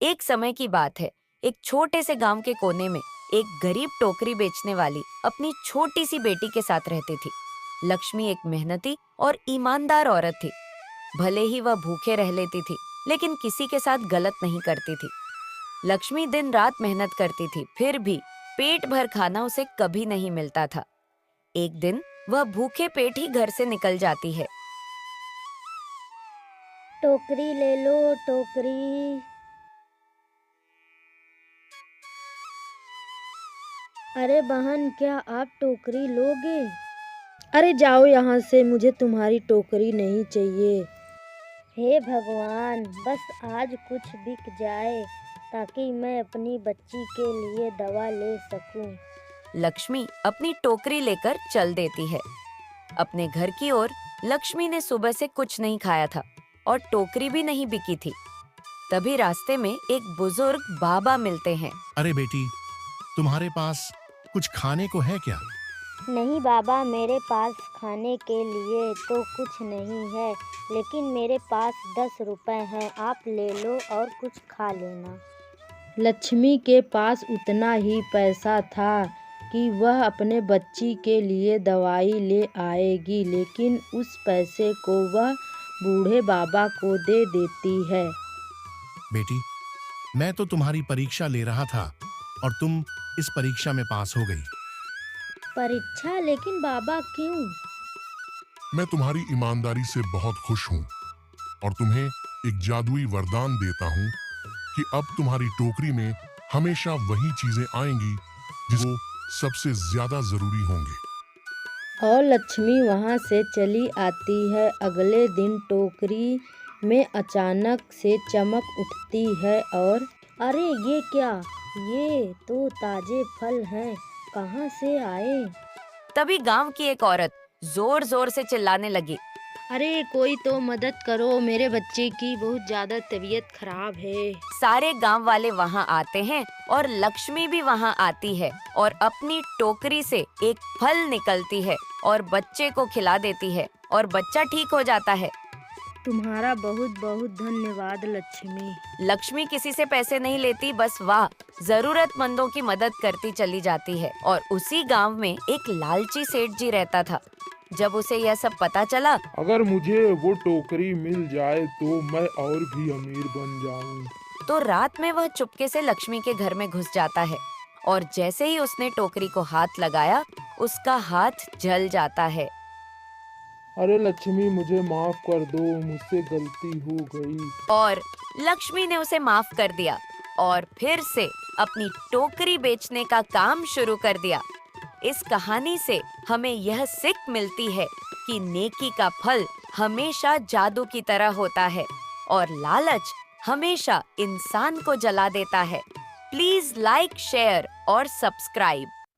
एक समय की बात है, एक छोटे से गांव के कोने में एक गरीब टोकरी बेचने वाली अपनी छोटी सी बेटी के साथ रहती थी। लक्ष्मी एक मेहनती और ईमानदार औरत थी। भले ही वह भूखे रह लेती थी, लेकिन किसी के साथ गलत नहीं करती थी। लक्ष्मी दिन रात मेहनत करती थी, फिर भी पेट भर खाना उसे कभी नहीं मिलता था। एक दिन वह भूखे पेट ही घर से निकल जाती है। टोकरी ले लो टोकरी। अरे बहन, क्या आप टोकरी लोगे? अरे जाओ यहाँ से, मुझे तुम्हारी टोकरी नहीं चाहिए। हे भगवान, बस आज कुछ बिक जाए ताकि मैं अपनी बच्ची के लिए दवा ले सकूं। लक्ष्मी अपनी टोकरी लेकर चल देती है अपने घर की ओर। लक्ष्मी ने सुबह से कुछ नहीं खाया था और टोकरी भी नहीं बिकी थी। तभी रास्ते में एक बुजुर्ग बाबा मिलते हैं। अरे बेटी, तुम्हारे पास कुछ खाने को है क्या? नहीं बाबा, मेरे पास खाने के लिए तो कुछ नहीं है, लेकिन मेरे पास 10 रुपए हैं। आप ले लो और कुछ खा लेना। लक्ष्मी के पास उतना ही पैसा था कि वह अपने बच्ची के लिए दवाई ले आएगी, लेकिन उस पैसे को वह बूढ़े बाबा को दे देती है। बेटी, मैं तो तुम्हारी परीक्षा ले रहा था और तुम इस परीक्षा में पास हो गई। परीक्षा? लेकिन बाबा क्यों? मैं तुम्हारी ईमानदारी से बहुत खुश हूँ और तुम्हें एक जादुई वरदान देता हूँ कि अब तुम्हारी टोकरी में हमेशा वही चीजें आएंगी जो सबसे ज्यादा जरूरी होंगे। और लक्ष्मी वहाँ से चली आती है। अगले दिन टोकरी में अचानक से चमक उठती है और अरे ये क्या? ये तो ताजे फल हैं, कहाँ से आए? तभी गांव की एक औरत जोर जोर से चिल्लाने लगी। अरे कोई तो मदद करो, मेरे बच्चे की बहुत ज्यादा तबीयत खराब है। सारे गांव वाले वहां आते हैं और लक्ष्मी भी वहां आती है और अपनी टोकरी से एक फल निकलती है और बच्चे को खिला देती है और बच्चा ठीक हो जाता है। तुम्हारा बहुत बहुत धन्यवाद लक्ष्मी। लक्ष्मी किसी से पैसे नहीं लेती, बस वह जरूरतमंदों की मदद करती चली जाती है। और उसी गांव में एक लालची सेठ जी रहता था। जब उसे यह सब पता चला, अगर मुझे वो टोकरी मिल जाए तो मैं और भी अमीर बन जाऊं। तो रात में वह चुपके से लक्ष्मी के घर में घुस जाता है और जैसे ही उसने टोकरी को हाथ लगाया, उसका हाथ जल जाता है। अरे लक्ष्मी, मुझे माफ कर दो, मुझसे गलती हो गई। और लक्ष्मी ने उसे माफ कर दिया और फिर से अपनी टोकरी बेचने का काम शुरू कर दिया। इस कहानी से हमें यह सीख मिलती है कि नेकी का फल हमेशा जादू की तरह होता है और लालच हमेशा इंसान को जला देता है। प्लीज लाइक, शेयर और सब्सक्राइब।